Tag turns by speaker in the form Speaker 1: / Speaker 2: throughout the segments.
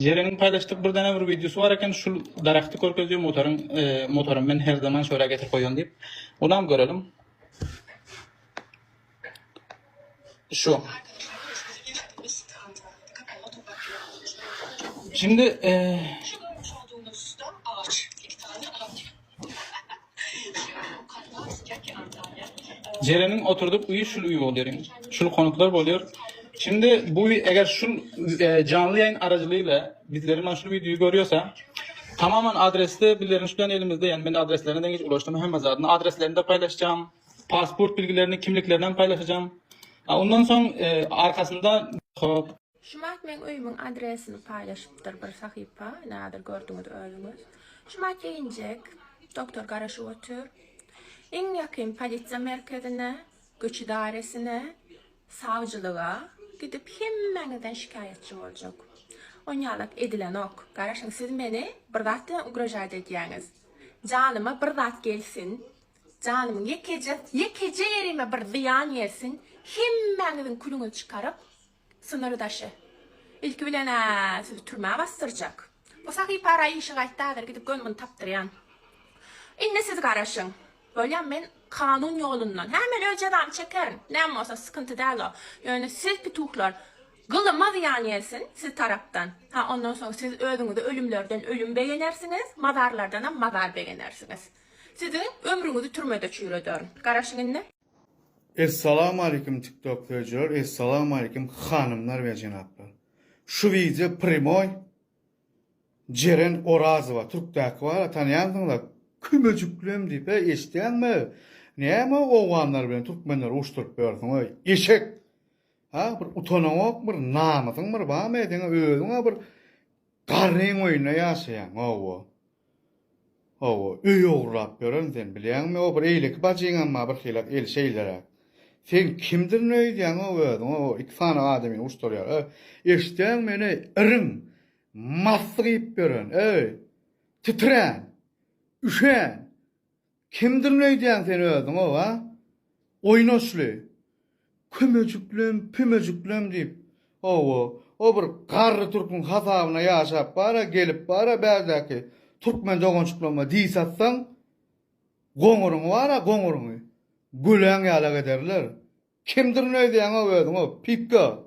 Speaker 1: Jerenin paylaştık bir tane bir videosu var eken şu daraktı korkutuyor motorun ben her zaman şöyle getir koyuyorum deyip. Onu görelim. Şu. Şimdi Ceren'in oturduk uyu şu uyu oluyor. Şu konuklar oluyor. Şimdi bu eğer şu canlı yayın aracılığıyla bizlerin şu videoyu görüyorsa tamamen adreste birilerinin şu an elimizde, yani ben adreslerine geç ulaştım hem adına adreslerini de paylaşacağım. Pasport bilgilerini, kimliklerinden paylaşacağım. Ondan sonra arkasında
Speaker 2: Şumat men uyumun adresini paylaşıptır bir sahipa. Nadir gördüğünüz özünüz. Şumat yayıncak. Doktor Garaşı otur. En yakın politsiya merkezine, güç idaresine, savcılığa gidip hemen şikayetçi olacak. Onyalık edilen ok. Garaşın siz beni bir zattan uğraşat ediyeniz. Canıma bir zat gelsin. Canımın yekece yerime bir ziyan yersin. Hemen kulunu çıkarıp sınırı taşı. İlk bilene sizi türmeye bastıracak. Bu sahi parayı işi gayttadır gidip gönlümünü taptırayan. İnne siz garaşın. Böyle ben kanun yolundan hemen önceden çekerim. Ne olsa sıkıntı değil o. Yani siz pituhlar kılınmaz yani yesin siz taraftan. Ondan sonra siz özünüzü ölümlerden ölüm beğenirsiniz. Mazarlardan da mazar beğenirsiniz. Sizin ömrünüzü türmede çürüdürün. Garaşın inne.
Speaker 3: Esselamu aleyküm TikTok'lar, esselamu aleyküm hanımlar ve cenaplar. Şu video primoy Ceren Orazova Türk'taki var, tanıyansınlar. Kümecüklüm deyip eştiyen mi? Niye mi oğlanlar bilen Türkmenler uçturup versin? Eşek. Bir utanmak, bir namasın, bir bağım edin, ödüne bir garren oyuna yaşayan. Öy uğrap gören sen bilen mi? O bir eylik bacıyın ama bir hilak el şeylere. Sen kimdir ne diyen o ödün? O iki tane adamın uçturuyor. Eştiyen meni ırın, masrayıp gören. Titren. Üşen. Kimdir ne diyen sen ödün o ha? Oynaşlı. Kümecüklüm deyip. O bir karlı Türk'ün hasabına yaşap bara gelip bara berdaki Türkmen dogonçuklama diy satsan goňuruň var ha goňuruňy. Gülen ýalak ederler. Kimdir ne diyen o ödün o pipka.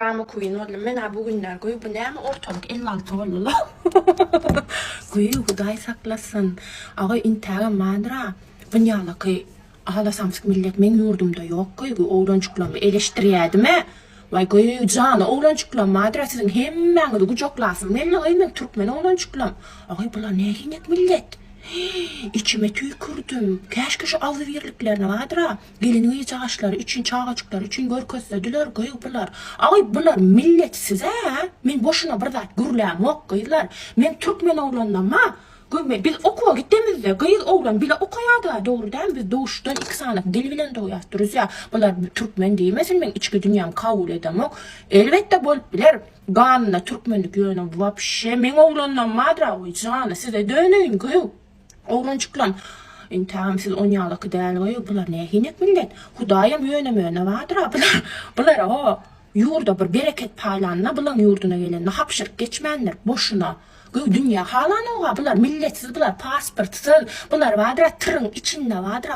Speaker 2: Ama kuyun oğlum ben bu günler koyu bu ne mi ortalık 56 oldu la. Kuyu Huday saklasın. Ağa intara madra. Bunyala ki ağla samsık millet men yurdumda yok kuyu oğlançıklamı eleştiriyedi mi? Vay kuyu canı oğlançıklam madra sizin hemen de kucaklasın. Men Türkmen oğlançıklam. Ağa bular ne hinek millet. İçime tüy kurdum. Keşke şu alıverliklerine vardır. Gelin uyuyacaklar için, çağacıklar için görközdediler, gıyıpılar. Ay bunlar millet size. Men boşuna burada gürlem yok gıyılar. Men Türkmen oğlandan ma. Biz okuğa gittiğimizde gıyıl oğlan bile okuyadı. Doğrudan biz doğuştan iki sanak dil bilen doğuyattırız ya. Bunlar Türkmen değilmesin men içki dünyam kabul edemok. Elbette bolup biler. Ganına Türkmenlik yönüm vapşe. Men oğlandan madra oy canı size dönün gıyıl. Oğlançıklan. Tamam siz onyalık değil. Bunlar ne hinek millet. Hudayam yöne vardır. Bunlar o yurda bir bereket paylanına. Bunlar yurduna gelen. Hapşırık geçmenler boşuna. Dünya halan oğa. Bunlar milletsiz. Bunlar pasportsız. Bunlar vardır. Tırın içinde vardır.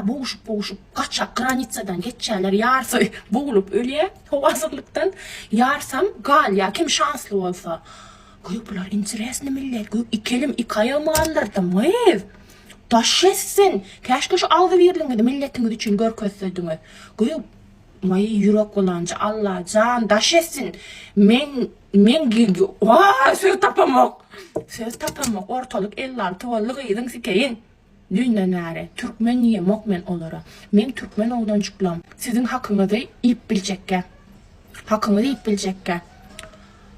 Speaker 2: Boğuşup kaçak granitsadan geçerler. Yarsa boğulup ölüye. O hazırlıktan. Yarsam gal ya. Kim şanslı olsa. Bunlar interesli millet. İkelim ikayamı alırdım. Taş etsin. Keşke şu aldı verilin milletiniz için görközdediniz. May yürek olanca Allah can taş etsin. Men söz tapamak. Ortalık 56 oldu gıydın sikeyin. Dünden nare. Türkmen niye mokmen olara. Men Türkmen oğlan çıklam. Sizin hakkınızı ip bilecekken.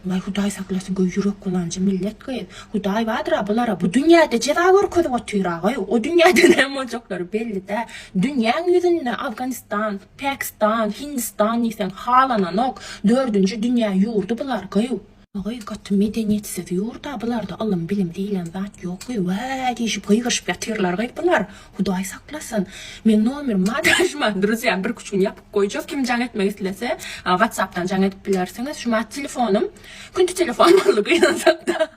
Speaker 2: May Huday saklasın göy yürek kullanıcı millet gayet. Huday vardır abılara bu dünyada ceza görködü otuyor. O dünyada ne olacakları belli de. Dünyanın yüzünde Afganistan, Pakistan, Hindistan neysen halanan ok. 4. dünya yurdu bular gayu. Ağay gatı medeniyetsiz yurda bularda alım bilim deyilen zat yok. Vay deyişip gıygışıp yatırlar gayb bular. Huday saklasın. Men nomerim madraşma. Друзья, bir küçüğün yapıp koyacak. Kim can etmek istilese WhatsApp'tan can edip bilersiniz. Şuma telefonum. Kunti telefon oldu gıynansakta.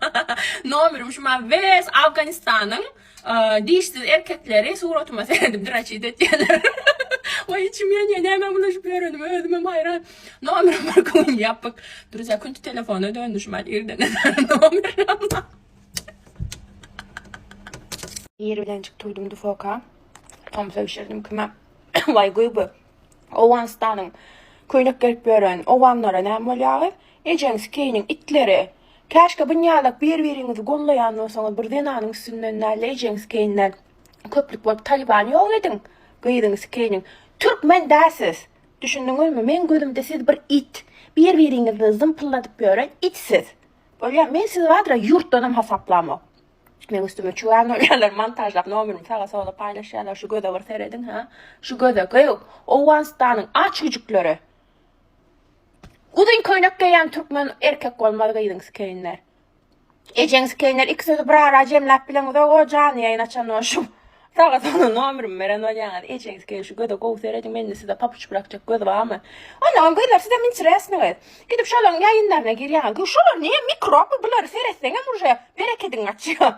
Speaker 2: Nomerim şuma Ves Afganistan'ın dişsiz erkekleri suratuma seyredip diraçid etdiler. Vay içim yanıyor. Hemen bulaşıp öğrendim. Ödümüm hayran. Nomerim bir gün yapıp. Друзья, kunti telefonu döndü şuma irden eder nomerim. Yer bilen çıktıydım dufoka. Tam sevişirdim kime. Vay gıybu. Ovanstan'ın köynek gelip gören ovanlara ne bolyağı? Ejens keynin itleri. Keşke bunyalak bir-birinizi gollayan olsanız bir denanın üstünden nerle ejens keyinler köprük bolup Taliban yok edin. Gıydınız keynin. Türkmen dersiz. Düşündünüz mü? Men gözümde siz bir it. Bir-birinizi zımpıllatıp gören itsiz. Böyle men siz vardır yurt dönem hasaplama. Men üstüme çuğan oylarlar montajlap nomerim sağa sola paylaşıyorlar. Şu göze var seyredin ha. Şu göze gıyık. Ovanstan'ın aç çocukları. Udun köynek geyen Türkmen erkek olmalı gıydınız keyinler. Ejens keyinler ikisi de bir ara cemlap bilen o canı yayın açan oşum. Sağa sola nomerim veren olyan. Ejens keyin şu göze gov seyredin. Ben de size papuç bırakacak göze var mı? Anam gıylar size min çiresiniz. Gidip şolan yayınlarına giriyan. Şolan niye mikrop bunları seyretsen hem urşaya bereketin açıyor.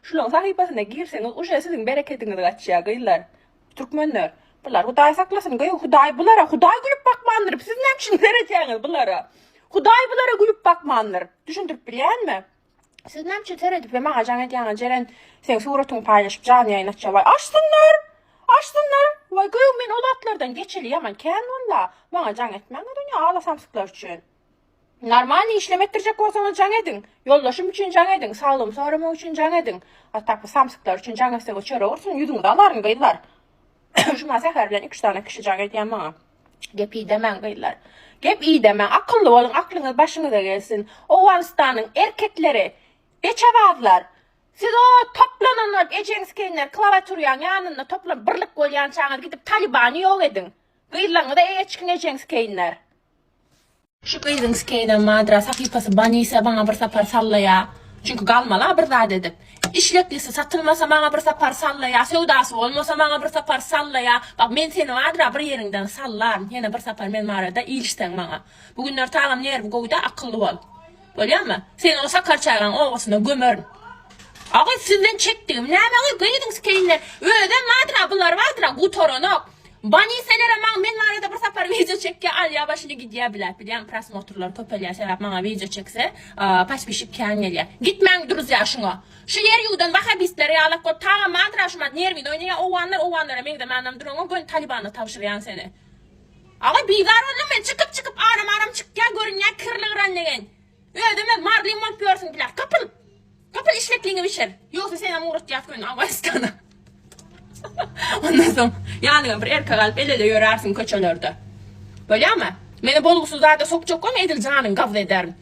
Speaker 2: Şulan sahibasına girseniz urşaya sizin bereketiniz açıyor gıylar. Türkmenler. Bunlar Huday saklasın. Huday bulara. Huday gülüp bakmandır. Siz ne için vereceğiniz bulara? Huday bulara gülüp bakmandır. Düşündürüp bilen mi? Siz ne için seyredip ve bana can edeceğiniz Ceren sen suratını paylaşıp canlı yayın açacak. Vay açsınlar. Açsınlar. Vay gıyım ben olatlardan geçeli yaman. Ken valla. Bana can etmen. Dünya ağlasam sıklar için. Normal işlem ettirecek olsanız can edin. Yoldaşım için can edin. Sağlığım sorumum için can edin. Hatta bu samsıklar için can etseniz çöre olursun. Yüzünüzü alarım gıylar. Şuma seferden 2 tane kişi can ediyen bana. Gep iyi demen gıylar. Gep iyi demen. Akıllı olun. Aklınız başınıza gelsin. Ovanstan'ın erkekleri. Beçavazlar. Siz o toplananlar, ejens keyinler, klavatüryan yanında toplan birlik koyan çağınız gidip Taliban'ı yok edin. Gıylarını da çıkın ejens keyinler. Şu gıydınız keyden madra sakipası baniyse bana bir sapar sallaya. Çünkü kalmalı bir zat edip. İşleklisi satılmasa bana bir sapar sallaya. Sevdası olmasa bana bir sapar sallaya. Bak men seni madra bir yerinden sallarım. Yine bir sapar men marada ilişten bana. Bugünler tağım nervi koyda akıllı ol. Biliyor musun? Sen o sakar çağıran oğasına gömörün. Ağay sizden çektiğim ne mi gıydınız keyinler. Öyle madra bunlar vardır gutoronok. Baniselere men marada bir sapar video çekke al ya başını gidiyor bilen prosmotorlar topalya sebep bana video çekse paspişip kengelya. Gitmen duruz ya şuna. Şu yer yudan vahabistlere alak ko ta madraşma nervi oynaya ovanlar men de manam durun o Taliban'a tavşıryan seni. Ağay bizar oldum ben çıkıp aram çık ya görün ya kırlığıran negen. Öyle deme marlayım ol görsün biler. Kapıl işletliğine biçer. Yoksa sen amurat yapgın Afganistan'a. Ondan sonra yani bir erkek alıp el ele yörersin köçelerde. Böyle mi? Beni bolgusuzlarda sokacak ama edil canın gavz ederim.